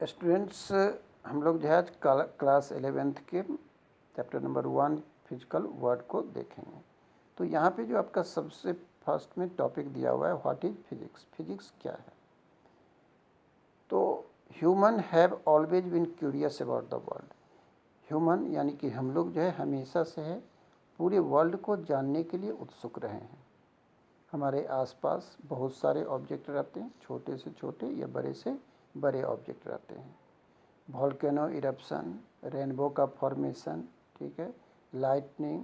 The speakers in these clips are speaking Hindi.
स्टूडेंट्स, हम लोग जो है आज क्लास 11th के चैप्टर नंबर 1 फिजिकल वर्ड को देखेंगे। तो यहाँ पे जो आपका सबसे फर्स्ट में टॉपिक दिया हुआ है, व्हाट इज फिजिक्स। फिजिक्स क्या है? तो human have always been curious about the world. Human यानी कि हम लोग जो है हमेशा से है पूरे वर्ल्ड को जानने के लिए उत्सुक रहे हैं। हमारे आसपास बहुत सारे ऑब्जेक्ट रहते हैं, छोटे से छोटे या बड़े से बड़े ऑब्जेक्ट रहते हैं। वॉल्केनो इरप्शन, रेनबो का फॉर्मेशन, ठीक है, लाइटनिंग,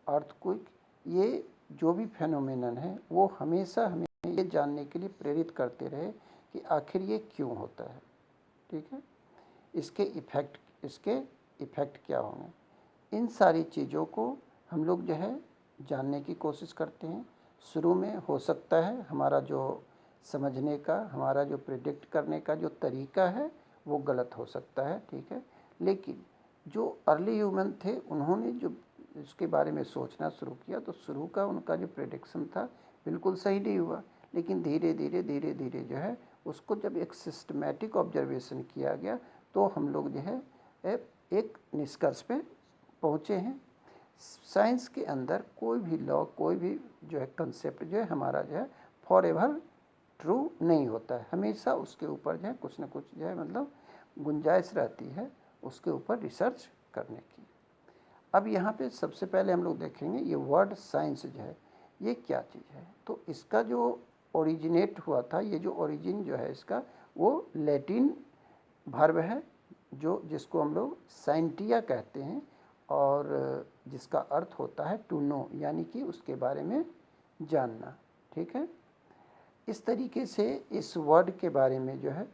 अर्थक्वेक, ये जो भी फेनोमेनन है वो हमेशा हमें ये जानने के लिए प्रेरित करते रहे कि आखिर ये क्यों होता है। ठीक है, इसके इफ़ेक्ट क्या होंगे। इन सारी चीज़ों को हम लोग जो है जानने की कोशिश करते हैं। शुरू में हो सकता है हमारा जो समझने का, हमारा जो प्रिडिक्ट करने का जो तरीका है वो गलत हो सकता है, ठीक है। लेकिन जो अर्ली ह्यूमन थे उन्होंने जो इसके बारे में सोचना शुरू किया तो शुरू का उनका जो प्रेडिक्शन था बिल्कुल सही नहीं हुआ, लेकिन धीरे धीरे जो है उसको जब एक सिस्टमैटिक ऑब्जर्वेशन किया गया तो हम लोग जो है एक निष्कर्ष पे पहुँचे हैं। साइंस के अंदर कोई भी लॉ, कोई भी जो है कंसेप्ट जो है हमारा जो है फॉर एवर ट्रू नहीं होता है। हमेशा उसके ऊपर जो है कुछ ना कुछ जो है मतलब गुंजाइश रहती है उसके ऊपर रिसर्च करने की। अब यहाँ पे सबसे पहले हम लोग देखेंगे ये वर्ड साइंस जो है ये क्या चीज़ है। तो इसका जो ओरिजिनेट हुआ था, ये जो ओरिजिन जो है इसका वो लैटिन वर्ब है जिसको हम लोग साइंटिया कहते हैं और जिसका अर्थ होता है टू नो, यानी कि उसके बारे में जानना। ठीक है, इस तरीके से इस वर्ड के बारे में जो है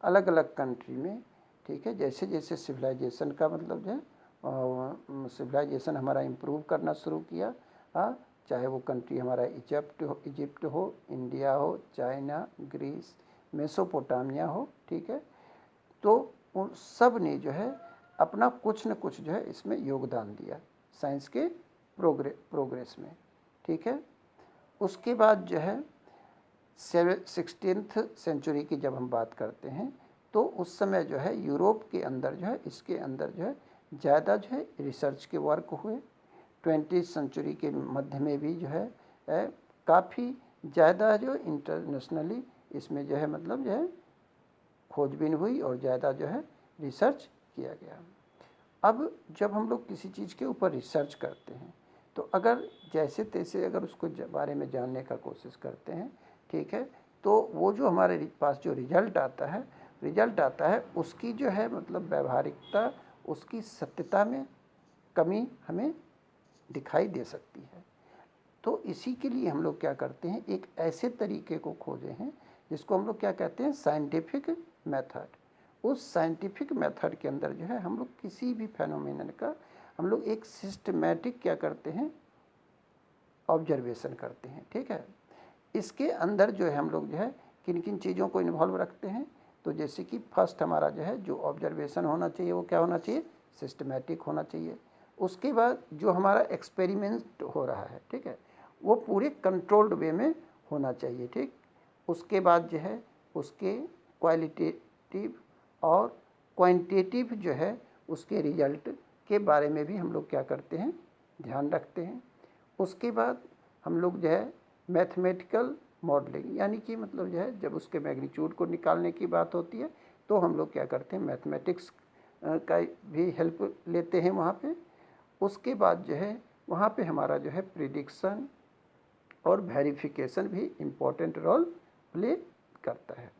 अलग अलग कंट्री में, ठीक है, जैसे जैसे सिविलाइजेशन का मतलब जो है सिविलाइजेशन हमारा इम्प्रूव करना शुरू किया, चाहे वो कंट्री हमारा इजिप्ट हो, इंडिया हो, चाइना, ग्रीस, मेसोपोटामिया हो, ठीक है, तो उन सब ने जो है अपना कुछ न कुछ जो है इसमें योगदान दिया साइंस के प्रोग्रेस में। ठीक है, उसके बाद जो है 16th सेंचुरी की जब हम बात करते हैं तो उस समय जो है यूरोप के अंदर जो है इसके अंदर जो है ज़्यादा जो है रिसर्च के वर्क हुए। 20th सेंचुरी के मध्य में भी जो है काफ़ी ज़्यादा जो इंटरनेशनली इसमें जो है मतलब जो है खोजबीन हुई और ज़्यादा जो है रिसर्च किया गया। अब जब हम लोग किसी चीज़ के ऊपर रिसर्च करते हैं तो अगर जैसे तैसे अगर उसको बारे में जानने का कोशिश करते हैं, ठीक है, तो वो जो हमारे पास जो रिजल्ट आता है उसकी जो है मतलब व्यावहारिकता, उसकी सत्यता में कमी हमें दिखाई दे सकती है। तो इसी के लिए हम लोग क्या करते हैं, एक ऐसे तरीके को खोजे हैं जिसको हम लोग क्या कहते हैं, साइंटिफिक मेथड। उस साइंटिफिक मेथड के अंदर जो है हम लोग किसी भी फेनोमेनन का हम लोग एक सिस्टमैटिक क्या करते हैं, ऑब्जर्वेशन करते हैं। ठीक है, इसके अंदर जो है हम लोग जो है किन किन चीज़ों को इन्वॉल्व रखते हैं। तो जैसे कि फर्स्ट हमारा जो है जो ऑब्जर्वेशन होना चाहिए वो क्या होना चाहिए, सिस्टमैटिक होना चाहिए। उसके बाद जो हमारा एक्सपेरिमेंट हो रहा है, ठीक है, वो पूरे कंट्रोल्ड वे में होना चाहिए। ठीक, उसके बाद जो है उसके क्वालिटेटिव और क्वांटिटेटिव जो है उसके रिजल्ट के बारे में भी हम लोग क्या करते हैं, ध्यान रखते हैं। उसके बाद हम लोग जो है मैथमेटिकल मॉडलिंग, यानी कि मतलब जो है जब उसके मैग्नीट्यूड को निकालने की बात होती है तो हम लोग क्या करते हैं, मैथमेटिक्स का भी हेल्प लेते हैं वहाँ पे। उसके बाद जो है वहाँ पे हमारा जो है प्रिडिक्शन और वेरिफिकेशन भी इम्पोर्टेंट रोल प्ले करता है।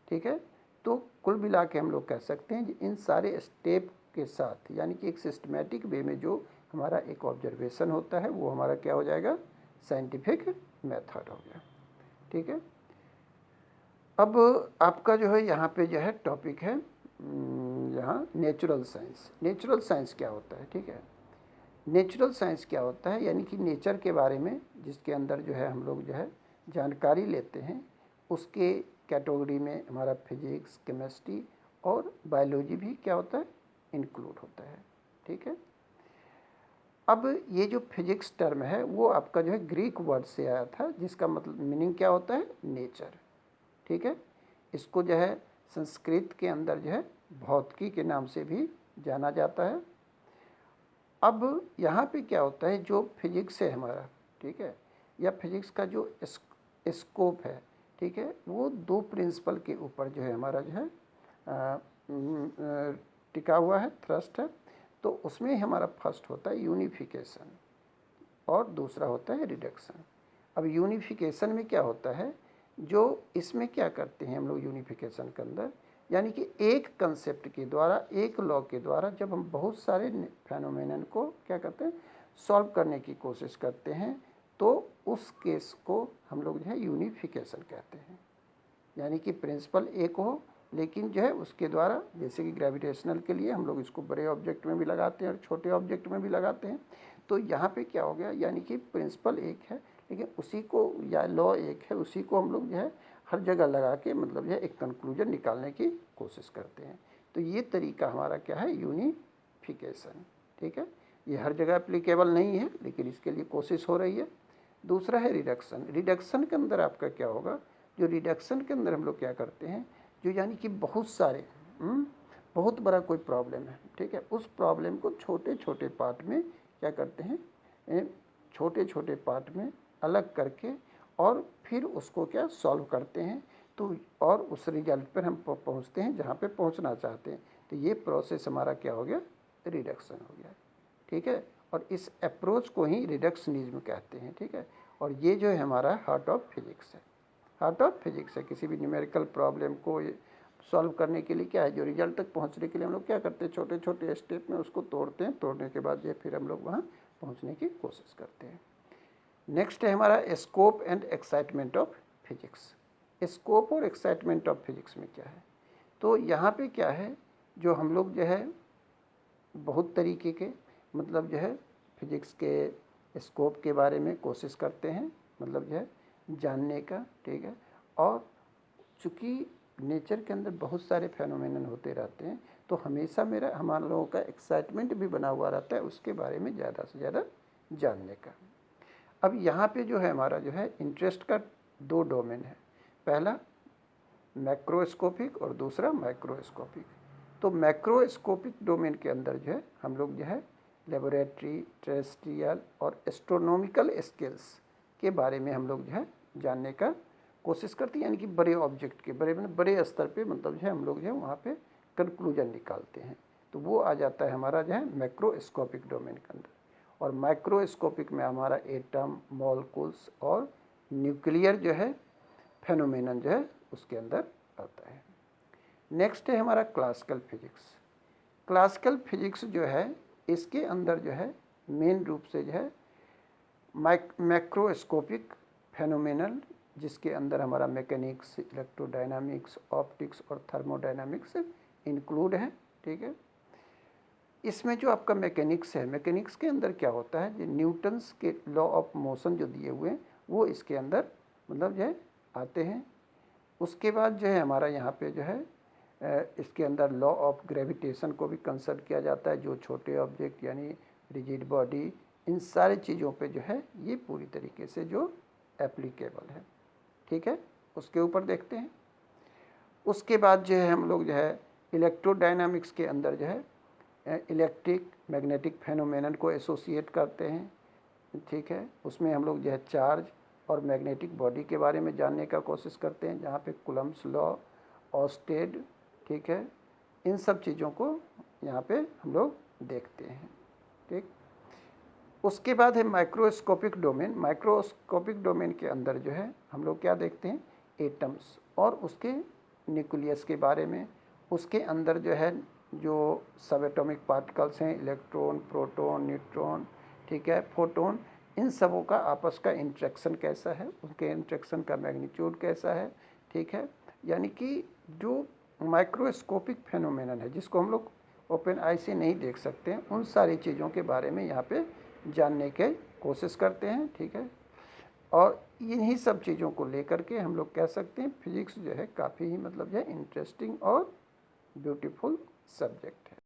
ठीक है, तो कुल मिला के हम लोग कह सकते हैं कि इन सारे स्टेप के साथ, यानी कि एक सिस्टमैटिक वे में जो हमारा एक ऑब्जर्वेशन होता है वो हमारा क्या हो जाएगा, साइंटिफिक मेथड हो गया। ठीक है, अब आपका जो है यहाँ पे जो है टॉपिक है यहाँ नेचुरल साइंस। नेचुरल साइंस क्या होता है, ठीक है, नेचुरल साइंस क्या होता है, यानी कि नेचर के बारे में जिसके अंदर जो है हम लोग जो है जानकारी लेते हैं, उसके कैटेगरी में हमारा फिजिक्स, केमिस्ट्री और बायोलॉजी भी क्या होता है, इंक्लूड होता है। ठीक है, अब ये जो फिजिक्स टर्म है वो आपका जो है ग्रीक वर्ड से आया था जिसका मतलब मीनिंग क्या होता है, नेचर। ठीक है, इसको जो है संस्कृत के अंदर जो है भौतिकी के नाम से भी जाना जाता है। अब यहाँ पे क्या होता है, जो फिजिक्स है हमारा, ठीक है, या फिजिक्स का जो स्कोप है, ठीक है, वो दो प्रिंसिपल के ऊपर जो है हमारा जो है टिका हुआ है, थ्रस्ट है। तो उसमें हमारा फर्स्ट होता है यूनिफिकेशन और दूसरा होता है रिडक्शन। अब यूनिफिकेशन में क्या होता है, जो इसमें क्या करते हैं हम लोग यूनिफिकेशन के अंदर, यानी कि एक कंसेप्ट के द्वारा, एक लॉ के द्वारा जब हम बहुत सारे फेनोमेनन को क्या करते हैं, सॉल्व करने की कोशिश करते हैं, तो उस केस को हम लोग जो है यूनिफिकेशन कहते हैं। यानी कि प्रिंसिपल एक हो, लेकिन जो है उसके द्वारा, जैसे कि ग्रेविटेशनल के लिए हम लोग इसको बड़े ऑब्जेक्ट में भी लगाते हैं और छोटे ऑब्जेक्ट में भी लगाते हैं। तो यहाँ पे क्या हो गया, यानी कि प्रिंसिपल एक है, लेकिन उसी को, या लॉ एक है, उसी को हम लोग जो है हर जगह लगा के मतलब जो है एक कंक्लूजन निकालने की कोशिश करते हैं। तो ये तरीका हमारा क्या है, यूनिफिकेशन, ठीक है। ये हर जगह एप्लीकेबल नहीं है, लेकिन इसके लिए कोशिश हो रही है। दूसरा है रिडक्शन। रिडक्शन के अंदर आपका क्या होगा, जो रिडक्शन के अंदर हम लोग क्या करते हैं, जो यानी कि बहुत सारे बहुत बड़ा कोई प्रॉब्लम है, ठीक है, उस प्रॉब्लम को छोटे छोटे पार्ट में क्या करते हैं, छोटे छोटे पार्ट में अलग करके और फिर उसको क्या सॉल्व करते हैं। तो और उस रिजल्ट पर हम पहुंचते हैं जहाँ पे पहुंचना चाहते हैं। तो ये प्रोसेस हमारा क्या हो गया, रिडक्शन हो गया, ठीक है। और इस अप्रोच को ही रिडक्शनिज्म कहते हैं, ठीक है। और ये जो है हमारा हार्ट ऑफ फिजिक्स है, हार्ट ऑफ फिजिक्स है। किसी भी न्यूमेरिकल प्रॉब्लम को सॉल्व करने के लिए क्या है, जो रिजल्ट तक पहुंचने के लिए हम लोग क्या करते हैं, छोटे छोटे स्टेप में उसको तोड़ते हैं, तोड़ने के बाद जो फिर हम लोग वहाँ पहुँचने की कोशिश करते हैं। नेक्स्ट है हमारा scope and excitement of physics. Scope और एक्साइटमेंट ऑफ फिजिक्स में क्या है, तो यहाँ पे क्या है, जो हम लोग जो है बहुत तरीके के मतलब जो है फिजिक्स के स्कोप के बारे में कोशिश करते हैं, मतलब जो है जानने का, ठीक है। और चूँकि नेचर के अंदर बहुत सारे फेनोमेनन होते रहते हैं, तो हमेशा मेरा हमारे लोगों का एक्साइटमेंट भी बना हुआ रहता है उसके बारे में ज़्यादा से ज़्यादा जानने का। अब यहाँ पे जो है हमारा जो है इंटरेस्ट का दो डोमेन है, पहला मैक्रोस्कोपिक और दूसरा माइक्रोस्कोपिक। तो मैक्रोस्कोपिक डोमेन के अंदर जो है हम लोग जो है लेबोरेटरी, टेरेस्ट्रियल और एस्ट्रोनॉमिकल स्केल्स के बारे में हम लोग जो है जानने का कोशिश करते हैं, यानी कि बड़े ऑब्जेक्ट के बड़े स्तर पे मतलब जो है हम लोग जो है वहाँ पे कंक्लूजन निकालते हैं। तो वो आ जाता है हमारा जो है मैक्रोस्कोपिक डोमेन के अंदर। और माइक्रोस्कोपिक में हमारा एटम, मॉलिक्यूल्स और न्यूक्लियर जो है फेनोमेनन जो है उसके अंदर आता है। नेक्स्ट है हमारा क्लासिकल फिजिक्स। क्लासिकल फिजिक्स जो है इसके अंदर जो है मेन रूप से जो है मैक्रोस्कोपिक फेनोमेनल, जिसके अंदर हमारा मैकेनिक्स, इलेक्ट्रोडायनामिक्स, ऑप्टिक्स और थर्मोडायनामिक्स इंक्लूड है, ठीक है। इसमें जो आपका मैकेनिक्स है, मैकेनिक्स के अंदर क्या होता है, जो न्यूटन्स के लॉ ऑफ मोशन जो दिए हुए हैं वो इसके अंदर मतलब जो है आते हैं। उसके बाद जो है हमारा यहाँ पे जो है इसके अंदर लॉ ऑफ ग्रेविटेशन को भी कंसिडर किया जाता है, जो छोटे ऑब्जेक्ट यानी रिजिड बॉडी, इन सारी चीज़ों पे जो है ये पूरी तरीके से जो एप्लीकेबल है, ठीक है। उसके ऊपर देखते हैं। उसके बाद जो है हम लोग जो है इलेक्ट्रोडायनामिक्स के अंदर जो है इलेक्ट्रिक मैग्नेटिक फेनोमेनन को एसोसिएट करते हैं, ठीक है। उसमें हम लोग जो है चार्ज और मैग्नेटिक बॉडी के बारे में जानने का कोशिश करते हैं, जहाँ पे कुलम्ब्स लॉ, ऑस्टेड, ठीक है, इन सब चीज़ों को यहाँ पे हम लोग देखते हैं, ठीक। उसके बाद है माइक्रोस्कोपिक डोमेन। माइक्रोस्कोपिक डोमेन के अंदर जो है हम लोग क्या देखते हैं, एटम्स और उसके न्यूक्लियस के बारे में। उसके अंदर जो है जो सब एटॉमिक पार्टिकल्स हैं, इलेक्ट्रॉन, प्रोटॉन, न्यूट्रॉन, ठीक है, फोटोन, इन सबों का आपस का इंट्रैक्शन कैसा है, उनके इंट्रैक्शन का मैग्नीट्यूड कैसा है, ठीक है। यानी कि जो माइक्रोस्कोपिक फेनोमेनन है जिसको हम लोग ओपन आई से नहीं देख सकते हैं, उन सारी चीज़ों के बारे में यहाँ पे जानने की कोशिश करते हैं, ठीक है। और इन्हीं सब चीज़ों को लेकर के हम लोग कह सकते हैं फिजिक्स जो है काफ़ी ही मतलब जो है इंटरेस्टिंग और ब्यूटीफुल सब्जेक्ट है।